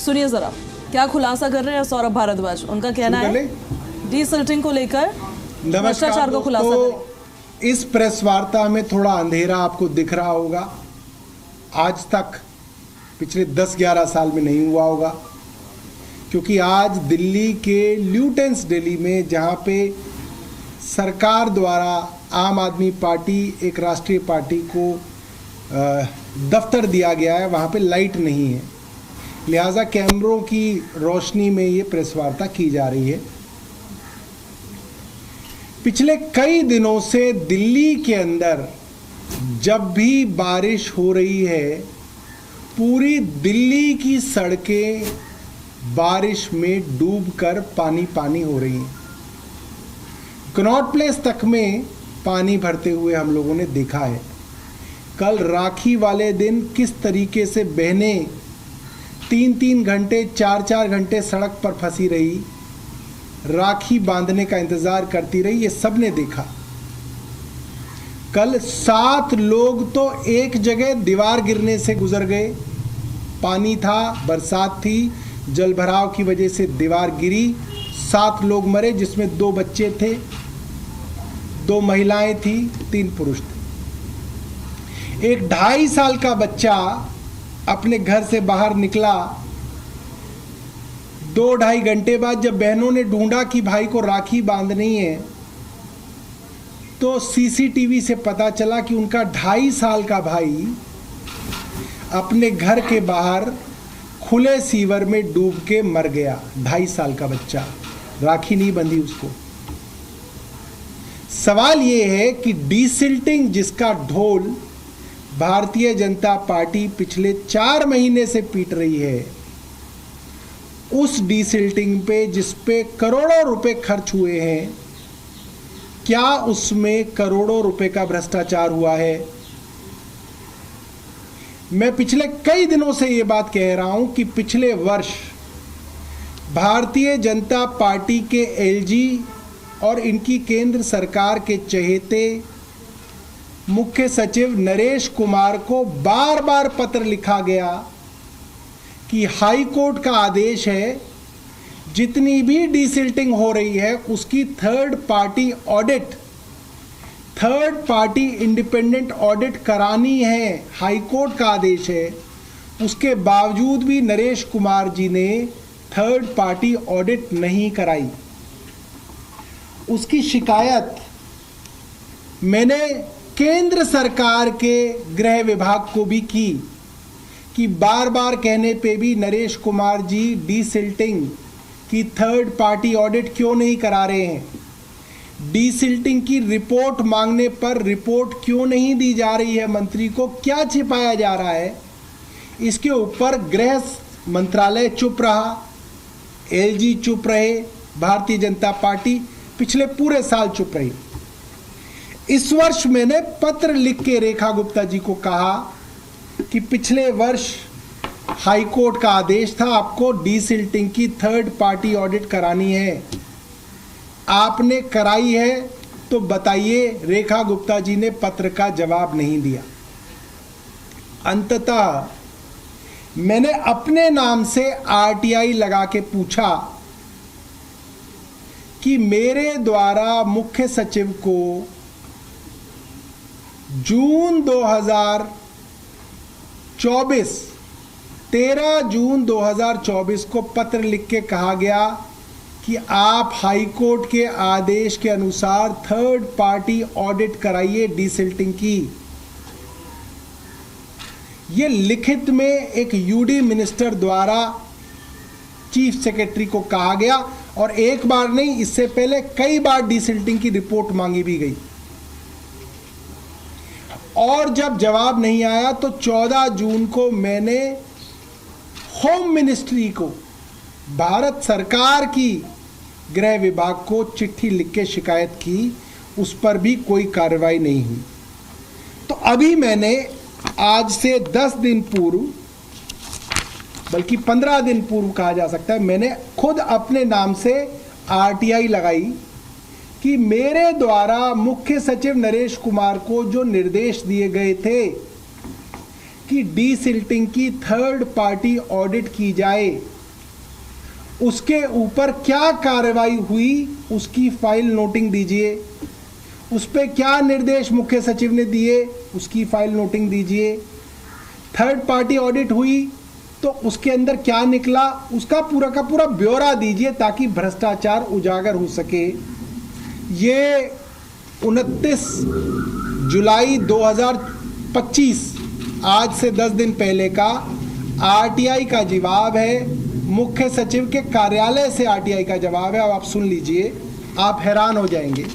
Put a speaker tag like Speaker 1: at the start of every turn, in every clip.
Speaker 1: सुनिए जरा क्या खुलासा कर रहे हैं सौरभ भारद्वाज। उनका कहना है डीसिल्टिंग को लेकर भ्रष्टाचार को खुलासा करें।
Speaker 2: इस प्रेस वार्ता में थोड़ा अंधेरा आपको दिख रहा होगा। आज तक पिछले 10-11 साल में नहीं हुआ होगा, क्योंकि आज दिल्ली के ल्यूटेंस दिल्ली में, जहाँ पे सरकार द्वारा आम आदमी पार्टी एक राष्ट्रीय पार्टी को दफ्तर दिया गया है, वहाँ पे लाइट नहीं है, लिहाजा कैमरों की रोशनी में ये प्रेस वार्ता की जा रही है। पिछले कई दिनों से दिल्ली के अंदर जब भी बारिश हो रही है, पूरी दिल्ली की सड़कें बारिश में डूबकर पानी पानी हो रही हैं। कनॉट प्लेस तक में पानी भरते हुए हम लोगों ने देखा है। कल राखी वाले दिन किस तरीके से बहनें 3-3 घंटे 4-4 घंटे सड़क पर फंसी रही, राखी बांधने का इंतजार करती रही, ये सब ने देखा। कल 7 लोग तो एक जगह दीवार गिरने से गुजर गए। पानी था, बरसात थी, जल भराव की वजह से दीवार गिरी, 7 लोग मरे, जिसमें 2 बच्चे थे, 2 महिलाएं थी, 3 पुरुष थे। एक 2.5 साल का बच्चा अपने घर से बाहर निकला, 2-2.5 घंटे बाद जब बहनों ने ढूंढा कि भाई को राखी बांधनी है, तो सीसीटीवी से पता चला कि उनका 2.5 साल का भाई अपने घर के बाहर खुले सीवर में डूब के मर गया। 2.5 साल का बच्चा, राखी नहीं बंधी उसको। सवाल ये है कि डीसिल्टिंग जिसका ढोल भारतीय जनता पार्टी पिछले 4 महीने से पीट रही है, उस डीसिल्टिंग पे जिस पे करोड़ों रुपए खर्च हुए हैं, क्या उसमें करोड़ों रुपए का भ्रष्टाचार हुआ है? मैं पिछले कई दिनों से ये बात कह रहा हूं कि पिछले वर्ष भारतीय जनता पार्टी के एलजी और इनकी केंद्र सरकार के चहेते मुख्य सचिव नरेश कुमार को बार बार पत्र लिखा गया कि हाई कोर्ट का आदेश है, जितनी भी डीसिल्टिंग हो रही है उसकी थर्ड पार्टी इंडिपेंडेंट ऑडिट करानी है। हाई कोर्ट का आदेश है, उसके बावजूद भी नरेश कुमार जी ने थर्ड पार्टी ऑडिट नहीं कराई। उसकी शिकायत मैंने केंद्र सरकार के गृह विभाग को भी की कि बार बार कहने पे भी नरेश कुमार जी डीसिल्टिंग की थर्ड पार्टी ऑडिट क्यों नहीं करा रहे हैं, डीसिल्टिंग की रिपोर्ट मांगने पर रिपोर्ट क्यों नहीं दी जा रही है, मंत्री को क्या छिपाया जा रहा है। इसके ऊपर गृह मंत्रालय चुप रहा, एलजी चुप रहे, भारतीय जनता पार्टी पिछले पूरे साल चुप रही। इस वर्ष मैंने पत्र लिख के रेखा गुप्ता जी को कहा कि पिछले वर्ष हाई कोर्ट का आदेश था, आपको डीसिल्टिंग की थर्ड पार्टी ऑडिट करानी है, आपने कराई है तो बताइए। रेखा गुप्ता जी ने पत्र का जवाब नहीं दिया। अंततः मैंने अपने नाम से आरटीआई लगा के पूछा कि मेरे द्वारा मुख्य सचिव को जून 2024 13 जून 2024 को पत्र लिख के कहा गया कि आप हाई कोर्ट के आदेश के अनुसार थर्ड पार्टी ऑडिट कराइए डीसिल्टिंग की। ये लिखित में एक यूडी मिनिस्टर द्वारा चीफ सेक्रेटरी को कहा गया, और एक बार नहीं, इससे पहले कई बार डीसिल्टिंग की रिपोर्ट मांगी भी गई। और जब जवाब नहीं आया तो 14 जून को मैंने होम मिनिस्ट्री को, भारत सरकार की गृह विभाग को चिट्ठी लिख के शिकायत की, उस पर भी कोई कार्रवाई नहीं हुई। तो अभी मैंने आज से 10 दिन पूर्व, बल्कि 15 दिन पूर्व कहा जा सकता है, मैंने खुद अपने नाम से आरटीआई लगाई कि मेरे द्वारा मुख्य सचिव नरेश कुमार को जो निर्देश दिए गए थे उसकी डीसिल्टिंग की थर्ड पार्टी ऑडिट की जाए। उसके ऊपर क्या कार्रवाई हुई उसकी फाइल नोटिंग दीजिए। उस पर क्या निर्देश मुख्य सचिव ने दिए उसकी फाइल नोटिंग दीजिए। थर्ड पार्टी ऑडिट हुई तो उसके अंदर क्या निकला उसका पूरा का पूरा ब्यौरा दीजिए ताकि भ्रष्टाचार उजागर हो सके। ये 29 जुलाई 2025 आज से 10 दिन पहले का आरटीआई का जवाब है, मुख्य सचिव के कार्यालय से आरटीआई का जवाब है। अब आप सुन लीजिए, आप हैरान हो जाएंगे।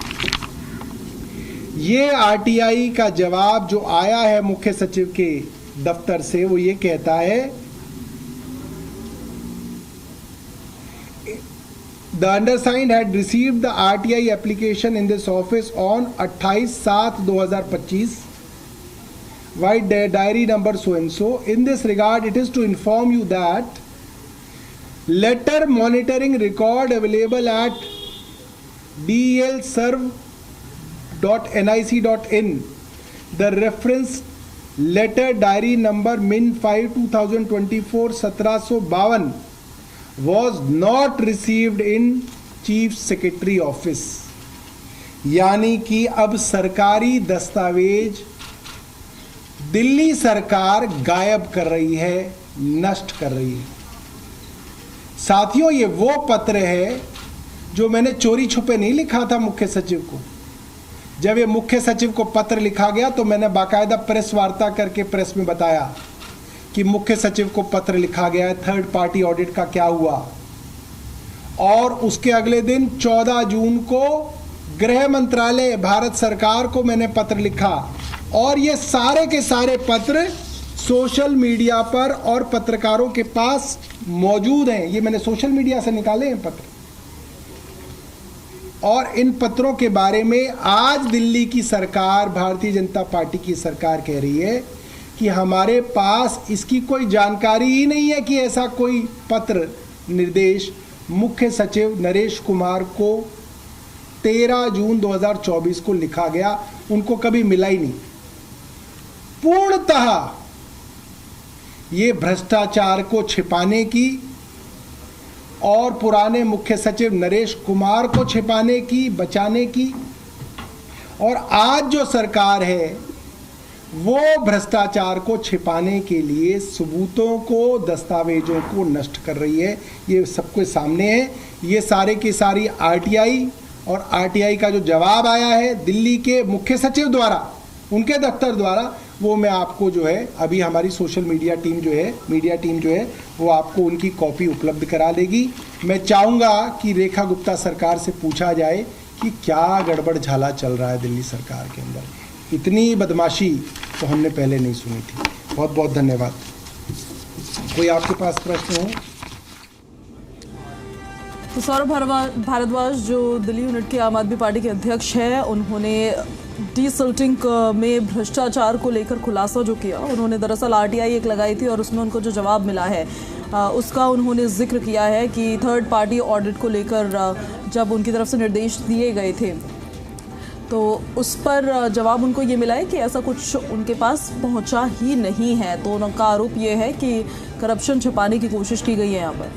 Speaker 2: ये आरटीआई का जवाब जो आया है मुख्य सचिव के दफ्तर से, वो ये कहता है The undersigned had received the RTI application in this office on 28/7/2025 by diary number so and so. In this regard, it is to inform you that letter monitoring record available at delserve.nic.in. The reference letter diary number Min 5/2024 1752 was not received in chief secretary office. यानी कि अब सरकारी दस्तावेज दिल्ली सरकार गायब कर रही है, नष्ट कर रही है। साथियों, ये वो पत्र है जो मैंने चोरी छुपे नहीं लिखा था मुख्य सचिव को। जब ये मुख्य सचिव को पत्र लिखा गया तो मैंने बाकायदा प्रेस वार्ता करके प्रेस में बताया कि मुख्य सचिव को पत्र लिखा गया है, थर्ड पार्टी ऑडिट का क्या हुआ। और उसके अगले दिन 14 जून को गृह मंत्रालय भारत सरकार को मैंने पत्र लिखा और ये सारे के सारे पत्र सोशल मीडिया पर और पत्रकारों के पास मौजूद हैं। ये मैंने सोशल मीडिया से निकाले हैं पत्र। और इन पत्रों के बारे में आज दिल्ली की सरकार, भारतीय जनता पार्टी की सरकार कह रही है कि हमारे पास इसकी कोई जानकारी ही नहीं है कि ऐसा कोई पत्र निर्देश मुख्य सचिव नरेश कुमार को 13 जून 2024 को लिखा गया, उनको कभी मिला ही नहीं। पूर्णतः ये भ्रष्टाचार को छिपाने की और पुराने मुख्य सचिव नरेश कुमार को छिपाने की, बचाने की, और आज जो सरकार है वो भ्रष्टाचार को छिपाने के लिए सबूतों को, दस्तावेजों को नष्ट कर रही है। ये सबके सामने है। ये सारे की सारी आरटीआई और आरटीआई का जो जवाब आया है दिल्ली के मुख्य सचिव द्वारा, उनके दफ्तर द्वारा, वो मैं आपको जो है अभी हमारी सोशल मीडिया टीम जो है, मीडिया टीम जो है, वो आपको उनकी कॉपी उपलब्ध करा देगी। मैं चाहूँगा कि रेखा गुप्ता सरकार से पूछा जाए कि क्या गड़बड़ झाला चल रहा है दिल्ली सरकार के अंदर। इतनी बदमाशी तो हमने पहले नहीं सुनी थी। बहुत बहुत धन्यवाद। कोई आपके पास प्रश्न हो?
Speaker 1: तो सौरभ भारद्वाज जो दिल्ली यूनिट के आम आदमी पार्टी के अध्यक्ष हैं, उन्होंने डीसिल्टिंग में भ्रष्टाचार को लेकर खुलासा जो किया, उन्होंने दरअसल आरटीआई एक लगाई थी और उसमें उनको जो जवाब मिला है उसका उन्होंने जिक्र किया है कि थर्ड पार्टी ऑडिट को लेकर जब उनकी तरफ से निर्देश दिए गए थे तो उस पर जवाब उनको ये मिला है कि ऐसा कुछ उनके पास पहुंचा ही नहीं है। तो उनका आरोप ये है कि करप्शन छिपाने की कोशिश की गई है यहाँ पर।